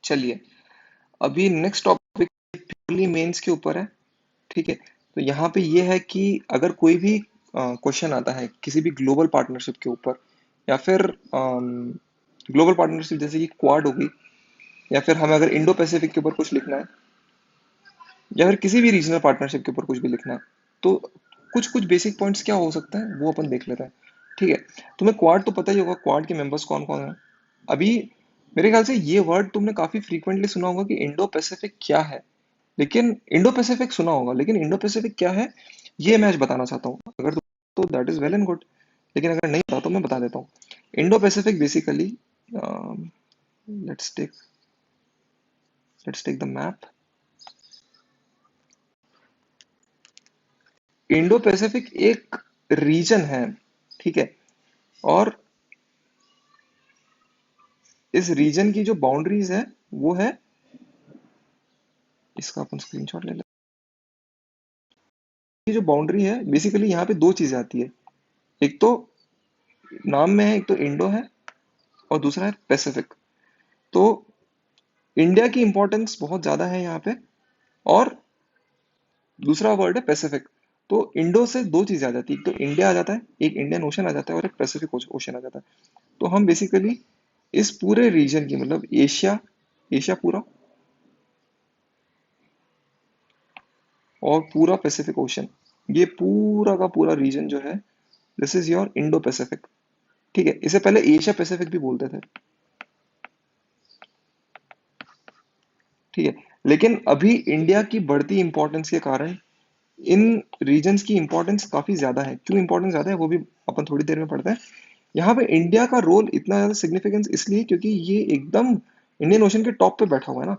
चलिए, अभी next topic purely mains के ऊपर है। ठीक है, तो यहाँ पे ये है कि अगर कोई भी क्वेश्चन आता है किसी भी ग्लोबल पार्टनरशिप के ऊपर, या फिर ग्लोबल पार्टनरशिप जैसे कि क्वाड होगी, या फिर हमें अगर इंडो पैसिफिक के ऊपर कुछ लिखना है, या फिर किसी भी रीजनल पार्टनरशिप के ऊपर कुछ भी लिखना है, तो कुछ कुछ बेसिक पॉइंट्स क्या हो सकते हैं वो अपन देख लेते हैं। ठीक है, तुम्हें क्वाड तो पता ही होगा, क्वाड के मेंबर्स कौन कौन है। अभी मेरे ख्याल से ये वर्ड तुमने काफी फ्रीक्वेंटली सुना होगा कि इंडो पैसिफिक क्या है, लेकिन इंडो पैसिफिक सुना होगा, लेकिन इंडो पैसिफिक क्या है ये मैं आज बताना चाहता हूँ। अगर तो that is well and good, लेकिन अगर नहीं पता तो मैं बता देता हूँ। Indo Pacific basically, let's take let's take the map. Indo Pacific एक रीजन है, ठीक है, और इस रीजन की जो बाउंड्रीज है वो है, इसका अपन स्क्रीनशॉट ले लें। ये जो बाउंड्री है बेसिकली यहाँ पे दो चीजें आती है। एक तो नाम में है, एक तो इंडो है और दूसरा है पैसिफिक। तो इंडिया की इंपॉर्टेंस बहुत ज्यादा है यहाँ पे, और दूसरा वर्ड है पैसिफिक। तो इंडो से दो चीजें आ जाती है, एक तो इंडिया आ जाता है, एक इंडियन ओशन आ जाता है, और एक पैसिफिक ओशन आ जाता है। तो हम बेसिकली इस पूरे रीजन की, मतलब एशिया, एशिया पूरा और पूरा पैसिफिक ओशन, ये पूरा का पूरा रीजन जो है, this is your Indo Pacific. ठीक है, इसे पहले एशिया पैसिफिक भी बोलते थे। ठीक है, लेकिन अभी इंडिया की बढ़ती इंपॉर्टेंस के कारण इन रीजन्स की इंपॉर्टेंस काफी ज्यादा है। क्यों इंपॉर्टेंस ज्यादा है वो भी अपन थोड़ी देर में पढ़ते हैं। यहाँ पे इंडिया का रोल इतना ज्यादा सिग्निफिकेंस इसलिए क्योंकि ये एकदम इंडियन ओशन के टॉप पे बैठा हुआ है ना।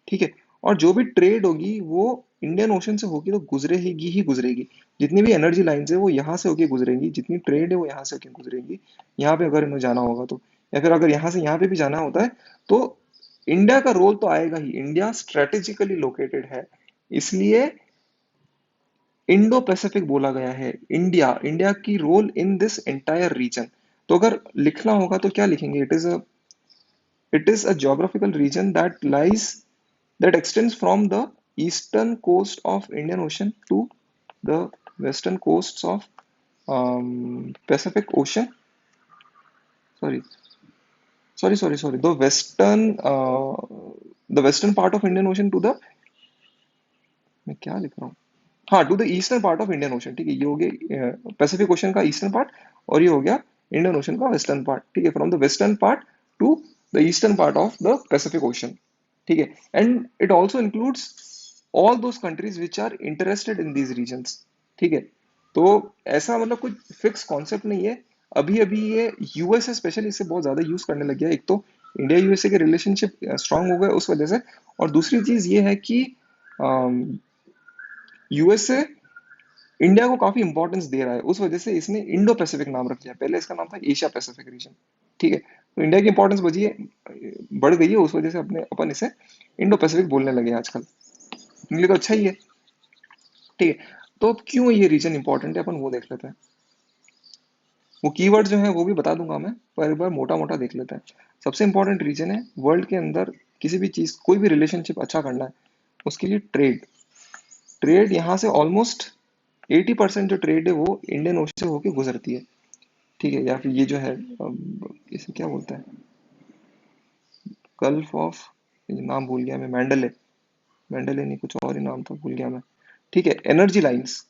ठीक है, और जो भी ट्रेड होगी वो इंडियन ओशन से होगी तो गुजरेगी ही गुजरेगी। जितनी भी एनर्जी लाइंस है वो यहाँ से होके गुजरेंगी, जितनी ट्रेड है वो यहाँ से होके गुजरेंगी। यहाँ पे अगर इन्हें जाना होगा तो, या फिर अगर यहाँ से यहाँ पे भी जाना होता है तो इंडिया का रोल तो आएगा ही। इंडिया स्ट्रेटेजिकली लोकेटेड है, इसलिए इंडो पैसिफिक बोला गया है। इंडिया इंडिया की role in this entire region. तो अगर लिखना होगा तो क्या लिखेंगे? It is a geographical region that lies that extends from the eastern coast of Indian Ocean to the western coasts of Pacific Ocean. Sorry, sorry. The western part of Indian Ocean to the, मैं क्या लिख रहा हूँ, हाँ, to the eastern part of Indian Ocean. ठीक है, ये हो गया पैसिफिक ओशन का ईस्टर्न पार्ट, और ये हो गया इंडियन ओशन का वेस्टर्न पार्ट। ठीक है, from the western part to the eastern part of the Pacific Ocean. ठीक है, and it also includes all those countries which are interested in these regions. ठीक है, तो ऐसा मतलब कोई फिक्स कॉन्सेप्ट नहीं है। अभी अभी ये यूएसए स्पेशली इसे बहुत ज्यादा यूज करने लग गया है। एक तो इंडिया यूएसए के रिलेशनशिप स्ट्रांग हो गए उस वजह से, और दूसरी चीज ये है कि यूएसए इंडिया को काफी इंपॉर्टेंस दे रहा है, उस वजह से इसने इंडो पैसिफिक नाम रख लिया। पहले इसका नाम था एशिया पैसिफिक रीजन। ठीक है, तो इंडिया की इंपॉर्टेंस बची है, बढ़ गई है, उस वजह से अपने अपन इसे इंडो पैसिफिक बोलने लगे हैं आजकल। अपने लिए तो अच्छा ही है। ठीक है, तो अब क्यों ये रीजन इंपॉर्टेंट है अपन वो देख लेते हैं। वो कीवर्ड जो है वो भी बता दूंगा मैं, पर एक बार मोटा मोटा देख लेते हैं। सबसे इंपॉर्टेंट रीजन है वर्ल्ड के अंदर किसी भी चीज, कोई भी रिलेशनशिप अच्छा करना है उसके लिए ट्रेड। ट्रेड यहाँ से ऑलमोस्ट 80% जो ट्रेड है वो इंडियन ओशन से होके गुजरती है। ठीक है, या फिर ये जो है इसे क्या बोलते हैं, गल्फ ऑफ, नाम भूल गया मैं, मैंडले, मैंडले नहीं, कुछ और ही नाम था, भूल गया मैं। ठीक है, एनर्जी लाइंस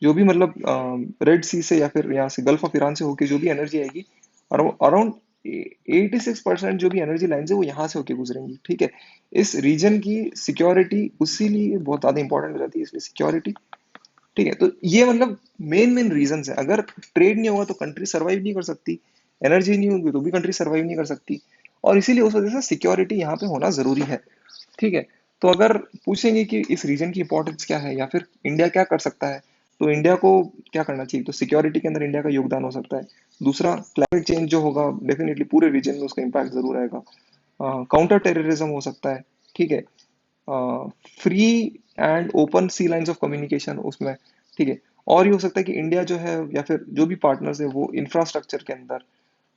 जो भी, मतलब रेड सी से या फिर यहाँ से गल्फ ऑफ ईरान से होके जो भी एनर्जी आएगी, अराउंड 86% जो भी एनर्जी लाइंस है वो यहाँ से होके गुजरेंगी। ठीक है, इस रीजन की सिक्योरिटी उसी लिए बहुत ज्यादा इंपॉर्टेंट हो जाती है, इसलिए सिक्योरिटी। ठीक है, तो ये मतलब मेन मेन रीजंस है। अगर ट्रेड नहीं होगा तो कंट्री सरवाइव नहीं कर सकती, एनर्जी नहीं होगी तो भी कंट्री सरवाइव नहीं कर सकती, और इसीलिए उस वजह से सिक्योरिटी यहाँ पे होना जरूरी है। ठीक है, तो अगर पूछेंगे कि इस रीजन की इंपॉर्टेंस क्या है या फिर इंडिया क्या कर सकता है, तो इंडिया को क्या करना चाहिए, तो सिक्योरिटी के अंदर इंडिया का योगदान हो सकता है। दूसरा, क्लाइमेट चेंज जो होगा डेफिनेटली पूरे रीजन में उसका इम्पैक्ट जरूर आएगा। काउंटर टेररिज्म हो सकता है। ठीक है, free and open sea lines of communication उसमें। ठीक है, और ये हो सकता है कि इंडिया जो है या फिर जो भी पार्टनर्स है वो इंफ्रास्ट्रक्चर के अंदर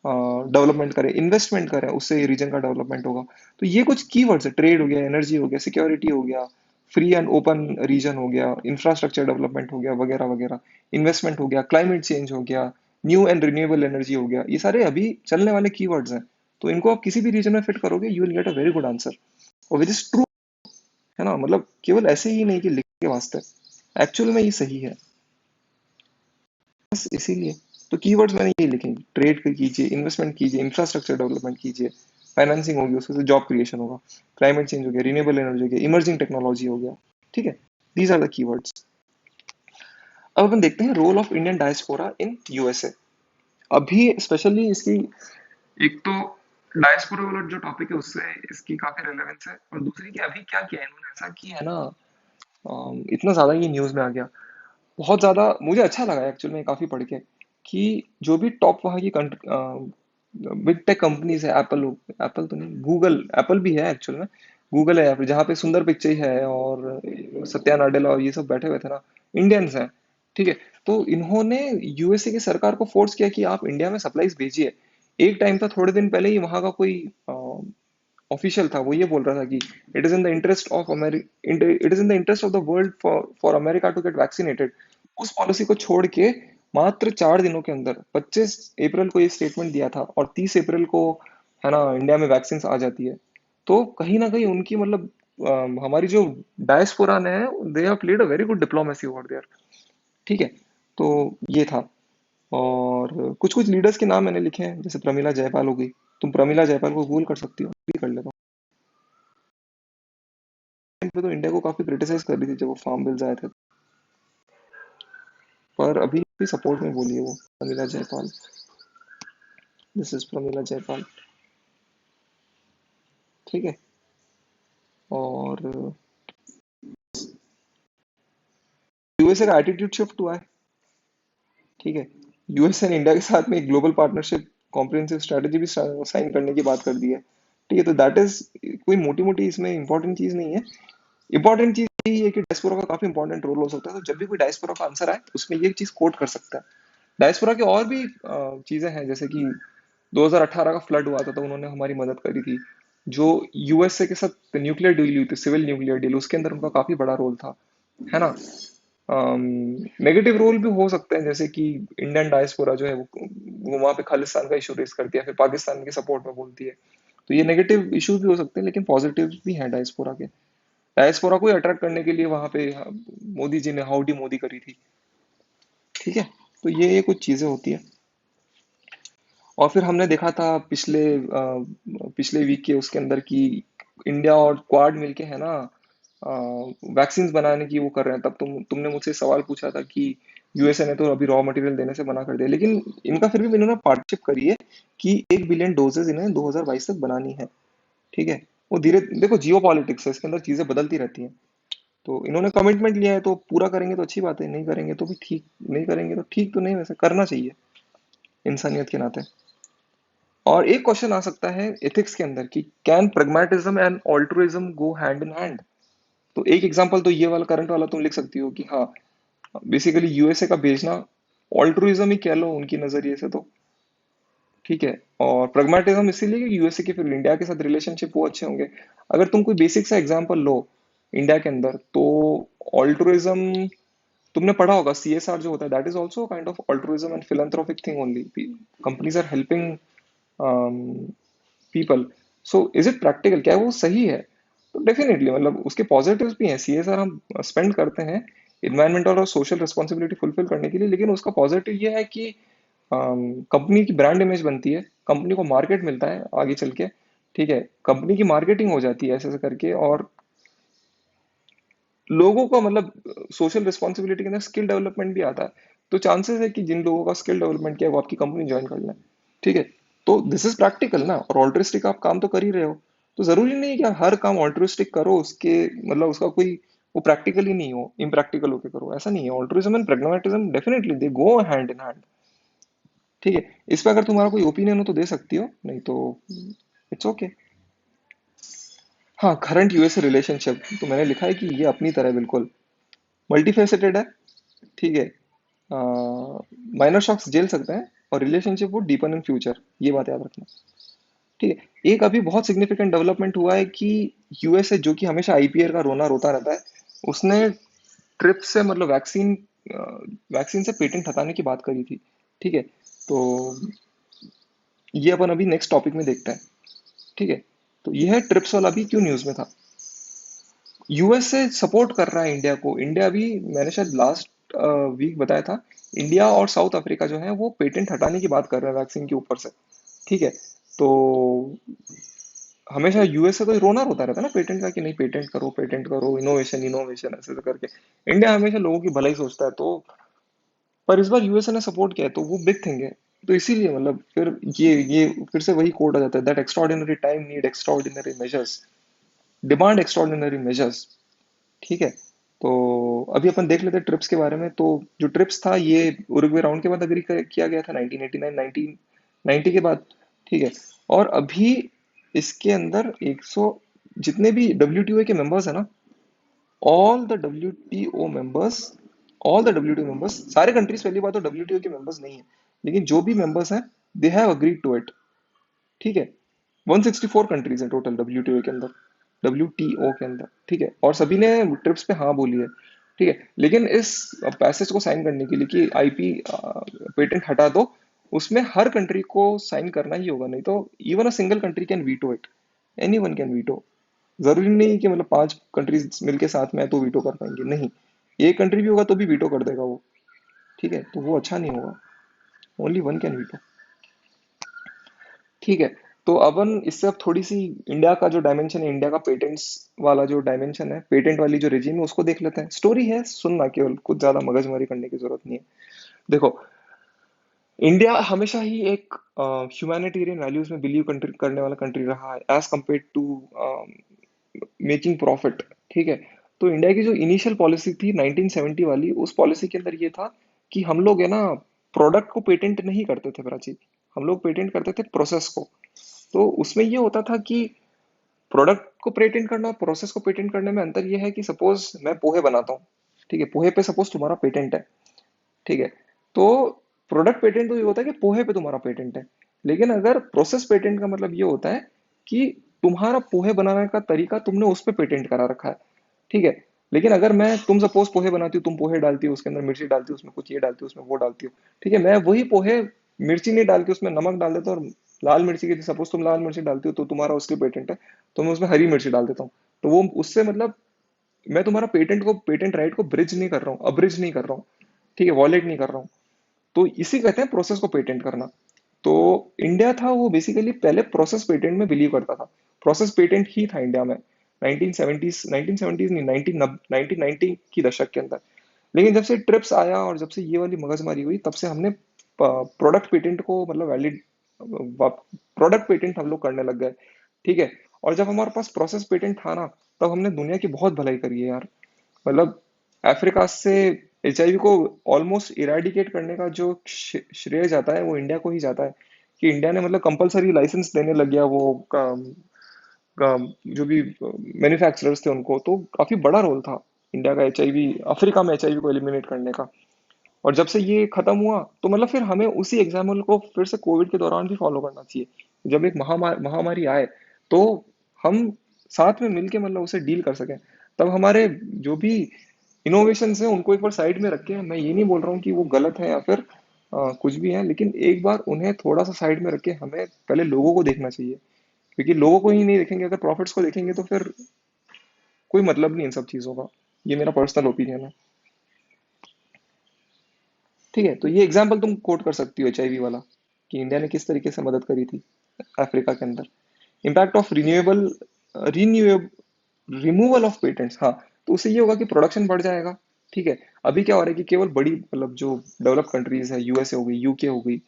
डेवलपमेंट करें, इन्वेस्टमेंट करें, उससे रीजन का डेवलपमेंट होगा। तो ये कुछ कीवर्ड्स है, ट्रेड हो गया, एनर्जी हो गया, सिक्योरिटी हो गया, फ्री एंड ओपन रीजन हो गया, इंफ्रास्ट्रक्चर डेवलपमेंट हो गया, वगैरह वगैरह, इन्वेस्टमेंट हो गया, क्लाइमेट चेंज हो गया, न्यू एंड रिन्यूएबल एनर्जी हो गया, ये सारे अभी चलने वाले कीवर्ड्स हैं। तो इनको आप किसी भी रीजन में फिट करोगे, you will get a very good answer, और विच इज ट्रू, है ना, मतलब केवल ऐसे ही नहीं कि लिख के वास्ते, एक्चुअल में ये सही है। बस इसीलिए तो कीवर्ड्स मैंने ये लिखे, ट्रेड कीजिए, इन्वेस्टमेंट कीजिए, इंफ्रास्ट्रक्चर डेवलपमेंट कीजिए, फाइनेंसिंग होगी, उससे जॉब क्रिएशन होगा, क्लाइमेट चेंज हो गया, रिन्यूएबल एनर्जी हो गया, इमर्जिंग टेक्नोलॉजी हो गया। ठीक है, दीज आर द कीवर्ड्स। अब अपन देखते हैं role of Indian diaspora in USA. अभी स्पेशली इसकी, एक तो डायस्पोरा वाला जो टॉपिक है उससे इसकी काफी रेलेवेंस है, और दूसरी कि अभी क्या किया है इन्होंने ऐसा किया है ना, इतना ज्यादा ये न्यूज में आ गया, बहुत ज्यादा मुझे अच्छा लगा एक्चुअल में काफी पढ़ के, कि जो भी टॉप वहाँ की बिग टेक कंपनीज है, एप्पल, एप्पल तो नहीं, गूगल, एप्पल भी है एक्चुअल में, गूगल है, फिर जहाँ पे सुंदर पिचाई है और सत्या नाडेला और ये सब बैठे हुए थे ना, इंडियंस हैं। ठीक है, तो इन्होंने यूएसए की सरकार को फोर्स किया कि आप इंडिया में सप्लाईज भेजिए। एक टाइम था, थोड़े दिन पहले ही वहां का कोई ऑफिशियल था, वो ये बोल रहा था कि it is in the interest of it is in the interest of the world for America to get vaccinated. उस पॉलिसी को छोड़ के मात्र 4 दिनों के अंदर 25 अप्रैल को ये स्टेटमेंट दिया था, और 30 अप्रैल को, है ना, इंडिया में वैक्सीन आ जाती है। तो कहीं ना कहीं उनकी मतलब हमारी जो डायस्पोरा ने, they have played a very good diplomacy over there. ठीक है, तो ये था। और कुछ कुछ लीडर्स के नाम मैंने लिखे हैं, जैसे प्रमिला जयपाल हो गई। तुम प्रमिला जयपाल को गूगल कर सकती हो, भी कर लेता हूँ। टाइम पे तो इंडिया को काफी क्रिटिसाइज कर रही थी जब वो फार्म बिल्स आए थे, पर अभी भी सपोर्ट में बोली है वो, प्रमिला जयपाल। This is Pramila Jayapal. ठीक है, और यूएसए का एटीट्यूड शिफ्ट हुआ है। ठीक है, यूएसए ने इंडिया के साथ में एक ग्लोबल पार्टनरशिप कॉम्प्रिहेंसिव स्ट्रेटेजी भी साइन करने की बात कर दी है। ठीक है, तो दैट इज कोई मोटी मोटी इसमें इंपॉर्टेंट चीज नहीं है। इंपॉर्टेंट चीज यही है कि डायस्पोरा का काफी इंपॉर्टेंट रोल हो सकता है, तो जब भी कोई डायस्पोरा का आंसर आए उसमें ये चीज कोट कर सकता है। डायस्पोरा की और भी चीजें हैं, जैसे कि 2018 का फ्लड हुआ था तो उन्होंने हमारी मदद करी थी। जो यूएसए के साथ न्यूक्लियर डील हुई थी, सिविल न्यूक्लियर डील, उसके अंदर उनका काफी बड़ा रोल था, है ना। नेगेटिव रोल भी हो सकते हैं, जैसे कि इंडियन डायस्पोरा जो है वो वहां पे खालिस्तान का इशू रेस करती है, फिर पाकिस्तान के सपोर्ट में बोलती है। तो ये नेगेटिव इश्यूज भी हो सकते हैं, लेकिन पॉजिटिव भी हैं डायस्पोरा के। डायस्पोरा को अट्रैक्ट करने के लिए वहां पे मोदी जी ने हाउडी मोदी करी थी। ठीक है, तो ये कुछ चीजें होती है। और फिर हमने देखा था पिछले वीक के उसके अंदर कि इंडिया और क्वाड मिलके, है ना, वैक्सीन बनाने की वो कर रहे हैं। तब तुमने मुझसे सवाल पूछा था कि यूएसए ने तो अभी रॉ मटेरियल देने से मना कर दिया, लेकिन इनका फिर भी इन्होंने पार्टनरशिप करी है कि 1 बिलियन डोजेज इन्हें 2022 तक बनानी है। ठीक है, वो धीरे देखो, जियो पॉलिटिक्स है, इसके अंदर चीजें बदलती रहती हैं। तो इन्होंने कमिटमेंट लिया है, तो पूरा करेंगे तो अच्छी बात है, नहीं करेंगे तो भी ठीक, नहीं करेंगे तो ठीक तो नहीं, वैसे करना चाहिए इंसानियत के नाते। और एक क्वेश्चन आ सकता है एथिक्स के अंदर कि can pragmatism and altruism go hand in hand. तो एक एग्जांपल तो ये वाला करंट वाला तुम लिख सकती हो कि हाँ, बेसिकली यूएसए का भेजना ऑल्ट्रुइज्म ही कह लो उनकी नजरिए से तो। ठीक है, और प्रैग्मेटिज्म इसीलिए कि यूएसए के फिर इंडिया के साथ रिलेशनशिप वो अच्छे होंगे। अगर तुम कोई बेसिक सा एग्जांपल लो इंडिया के अंदर, तो ऑल्ट्रुइज्म, तुमने पढ़ा होगा सीएसआर जो होता है, that is also kind of altruism and philanthropic thing only. Companies are helping people. So is it practical, क्या वो सही है? तो डेफिनेटली मतलब उसके पॉजिटिव्स भी हैं, सीएसआर हम स्पेंड करते हैं इन्वायरमेंटल और सोशल रिस्पॉन्सिबिलिटी फुलफिल करने के लिए, लेकिन उसका पॉजिटिव ये है कि कंपनी की ब्रांड इमेज बनती है, कंपनी को मार्केट मिलता है आगे चल के। ठीक है, कंपनी की मार्केटिंग हो जाती है ऐसे ऐसे करके, और लोगों का मतलब सोशल रिस्पॉन्सिबिलिटी के अंदर स्किल डेवलपमेंट भी आता है। तो चांसेस है कि जिन लोगों का स्किल डेवलपमेंट किया है वो आपकी कंपनी ज्वाइन कर लें। ठीक है, तो दिस इज प्रैक्टिकल ना, और ऑल्ट्रिस्टिक आप काम तो कर ही रहे हो। तो जरूरी नहीं कि आप हर काम ऑल्ट्रिस्टिक करो, उसके मतलब उसका कोई वो प्रैक्टिकल ही नहीं हो, इम्प्रैक्टिकल होके करो, ऐसा नहीं है। Altruism and pragmatism definitely they go hand in hand. ठीक है, इस पे अगर तुम्हारा कोई ओपिनियन हो तो दे सकती हो, नहीं तो इट्स ओके। हाँ, करंट यूएसए रिलेशनशिप तो मैंने लिखा है कि ये अपनी तरह बिल्कुल मल्टीफेसेटेड है। ठीक है, माइनर शॉक्स झेल सकते हैं, और relationship would deepen in future, ये बात याद रखना। ठीक है, एक अभी बहुत सिग्निफिकेंट डेवलपमेंट हुआ है कि यूएसए, जो कि हमेशा आईपीएल का रोना रोता रहता है, उसने ट्रिप से मतलब वैक्सीन से पेटेंट हटाने की बात करी थी। ठीक है, तो ये अपन अभी नेक्स्ट टॉपिक में देखते हैं। ठीक है, तो यह है ट्रिप्स वाला भी क्यों न्यूज में था। यूएसए सपोर्ट कर रहा है इंडिया को। इंडिया भी, मैंने शायद लास्ट वीक बताया था, इंडिया और साउथ अफ्रीका जो है वो पेटेंट हटाने की बात कर रहे हैं वैक्सीन के ऊपर से। ठीक है, तो हमेशा यूएसए तो रोना रोता रहता है ना पेटेंट का, कि नहीं पेटेंट करो, इनोवेशन इनोवेशन ऐसे ऐसे करके। इंडिया हमेशा लोगों की भलाई सोचता है, तो पर इस बार यूएसए ने सपोर्ट किया है तो वो बिग थिंग है। तो इसीलिए मतलब फिर ये फिर से वही कोड आ जाता है, that extraordinary time need extraordinary measures, demand extraordinary measures. ठीक है, तो अभी अपन देख लेते हैं ट्रिप्स के बारे में। तो जो ट्रिप्स था ये उरुग्वे राउंड के बाद अग्री किया गया था 1989 1990 के बाद। ठीक है, और अभी इसके अंदर 100 जितने भी डब्ल्यूटीओ के मेंबर्स है ना, all the WTO members all the WTO members, सारे कंट्रीज, पहली बात तो डब्ल्यूटीओ के मेंबर्स नहीं है, लेकिन जो भी मेंबर्स हैं they have agreed to it. ठीक है, 164 कंट्रीज हैं टोटल डब्ल्यूटीओ के अंदर, डब्ल्यूटीओ के अंदर। ठीक है, और सभी ने ट्रिप्स पे हाँ बोली है। ठीक है, लेकिन इस पैसेज को साइन करने के लिए कि आईपी पेटेंट हटा दो, उसमें हर कंट्री को साइन करना ही होगा, नहीं तो even a single country can veto it, any one can veto. जरूरी नहीं कि मतलब 5 कंट्रीज मिलके साथ में है तो वीटो कर पाएंगे, नहीं, एक कंट्री भी होगा तो भी वीटो कर देगा वो। ठीक है, तो वो अच्छा नहीं होगा, ओनली वन कैन वीटो। ठीक है, तो अपन इससे अब थोड़ी सी इंडिया का जो डायमेंशन है, इंडिया का पेटेंट्स वाला जो डायमेंशन है, पेटेंट वाली जो रेजिम है, उसको देख लेते हैं। स्टोरी है, सुनना, केवल कुछ ज्यादा मगजमारी करने की जरूरत नहीं है। देखो, इंडिया हमेशा ही एक ह्यूमैनिटेरियन वैल्यूज में बिलीव करने वाला कंट्री रहा है, as compared to making profit. ठीक है, तो इंडिया की जो इनिशियल पॉलिसी थी 1970 वाली, उस पॉलिसी के अंदर ये था कि हम लोग है ना, प्रोडक्ट को पेटेंट नहीं करते थे प्राची, हम लोग पेटेंट करते थे प्रोसेस को। तो उसमें ये होता था कि प्रोडक्ट को पेटेंट करना और प्रोसेस को पेटेंट करने में अंतर ये है कि सपोज मैं पोहे बनाता हूँ, ठीक है, पोहे पे सपोज तुम्हारा पेटेंट है। ठीक है, तो प्रोडक्ट पेटेंट तो ये होता है कि पोहे पे तुम्हारा पेटेंट है, लेकिन अगर प्रोसेस पेटेंट का मतलब ये होता है कि तुम्हारा पोहे बनाने का तरीका तुमने उस पे पेटेंट करा रखा है। ठीक है, लेकिन अगर तुम सपोज पोहे बनाती हो, तुम पोहे डालती हो, उसके अंदर मिर्ची डालती हो, उसमें कुछ ये डालती हो, उसमें वो डालती हो। ठीक है, मैं वही पोहे मिर्ची नहीं डाल के उसमें नमक डाल देता हूँ, और लाल मिर्ची की सपोज तुम लाल मिर्ची डालती हो तो तुम्हारा उसके पेटेंट है, तो मैं उसमें हरी मिर्ची डाल देता हूँ। तो वो उससे मतलब मैं तुम्हारा पेटेंट राइट को ब्रिज नहीं कर रहा हूँ, अब्रिज नहीं कर रहा हूँ। ठीक है, वॉलेट नहीं कर रहा हूँ। तो इसी कहते हैं प्रोसेस को पेटेंट करना। तो इंडिया था वो बेसिकली पहले प्रोसेस पेटेंट में बिलीव करता था, प्रोसेस पेटेंट ही था इंडिया में 1970s नहीं, 1990 की दशक के अंदर। लेकिन जब से ट्रिप्स आया और जब से ये वाली मगजमारी हुई, तब से हमने प्रोडक्ट पेटेंट को मतलब वैलिड प्रोडक्ट पेटेंट हम लोग करने लग गए। ठीक है, और जब हमारे पास प्रोसेस पेटेंट था ना, तब हमने दुनिया की बहुत भलाई करी है यार। मतलब अफ्रीका से एचआईवी को ऑलमोस्ट इरेडिकेट करने का जो श्रेय जाता है वो इंडिया को ही जाता है, कि इंडिया ने मतलब कंपलसरी लाइसेंस देने लग गया वो जो भी मैन्युफैक्चरर्स थे उनको, तो काफी बड़ा रोल था इंडिया का एचआईवी, अफ्रीका में एचआईवी को एलिमिनेट करने का। और जब से ये खत्म हुआ तो मतलब फिर हमें उसी एग्जाम्पल को फिर से कोविड के दौरान भी फॉलो करना चाहिए। जब एक महामारी आए तो हम साथ में मिलके मतलब उसे डील कर सकें। तब हमारे जो भी इनोवेशंस हैं उनको एक बार साइड में रख के, मैं ये नहीं बोल रहा हूँ कि वो गलत है या फिर कुछ भी है, लेकिन एक बार उन्हें थोड़ा सा साइड में रख के हमें पहले लोगों को देखना चाहिए। क्योंकि लोगों को ही नहीं देखेंगे, अगर प्रॉफिट्स को देखेंगे तो फिर कोई मतलब नहीं इन सब चीज़ों का। ये मेरा पर्सनल ओपिनियन है। ठीक है, तो ये एग्जाम्पल तुम कोट कर सकती हो एचआईवी वाला, कि इंडिया ने किस तरीके से मदद करी थी अफ्रीका के अंदर। Impact of renewable removal of patents, हाँ, तो उससे ये होगा कि प्रोडक्शन बढ़ जाएगा। ठीक है, अभी क्या हो रहा है कि केवल बड़ी मतलब जो डेवलप कंट्रीज है, यूएसए हो गई, यूके हो गई,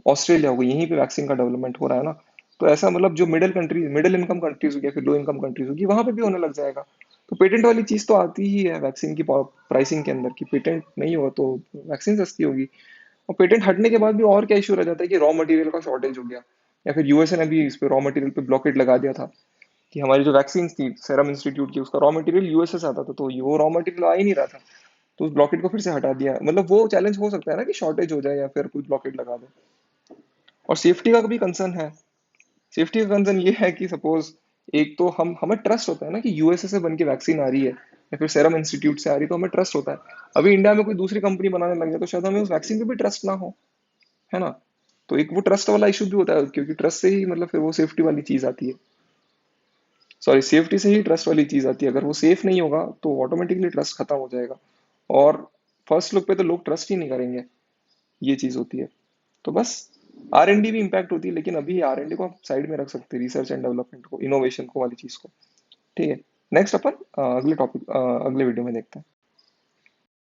ऑस्ट्रेलिया हो गई, यहीं पे वैक्सीन का डेवलपमेंट हो रहा है ना। तो ऐसा मतलब जो मिडिल इनकम कंट्रीज हो गया, फिर लो इनकम कंट्रीज होगी, वहां पे भी होने लग जाएगा। तो पेटेंट वाली चीज तो आती ही है वैक्सीन की प्राइसिंग के अंदर, कि पेटेंट नहीं हुआ तो वैक्सीन सस्ती होगी। और पेटेंट हटने के बाद भी और क्या इशू रह जाता है कि रॉ मटेरियल का शॉर्टेज हो गया, या फिर यूएसए ने भी इस पे रॉ मटेरियल पे ब्लॉकेट लगा दिया था, कि हमारी जो वैक्सीन थी सेरम इंस्टीट्यूट की, उसका रॉ मटेरियल यूएसए से आता था, तो ये वो रॉ मटेरियल आ ही नहीं रहा था। तो उस ब्लॉकेट को फिर से हटा दिया, मतलब वो चैलेंज हो सकता है ना कि शॉर्टेज हो जाए या फिर कुछ ब्लॉकेट लगा दो। और सेफ्टी का भी कंसर्न है। सेफ्टी का कंसर्न ये है कि सपोज एक तो हम हमें ट्रस्ट होता है ना कि यूएसए से बन के वैक्सीन आ रही है या फिर सेरम इंस्टीट्यूट से आ रही है, तो हमें ट्रस्ट होता है। अभी इंडिया में कोई दूसरी कंपनी बनाने लग जाए तो शायद हमें उस वैक्सीन पे भी ट्रस्ट ना हो, है ना। तो एक वो ट्रस्ट वाला इशू भी होता है, क्योंकि ट्रस्ट से ही मतलब फिर वो सेफ्टी वाली चीज आती है। सॉरी, सेफ्टी से ही ट्रस्ट वाली चीज आती है। अगर वो सेफ नहीं होगा तो ऑटोमेटिकली ट्रस्ट खत्म हो जाएगा। और फर्स्ट लुक पे तो लोग ट्रस्ट ही नहीं करेंगे, ये चीज होती है। तो बस R&D भी इम्पैक्ट होती है, लेकिन अभी R&D को आप साइड में रख सकते हैं, रिसर्च एंड डेवलपमेंट को, इनोवेशन को वाली चीज को। ठीक है। नेक्स्ट अपन अगले वीडियो में देखते हैं।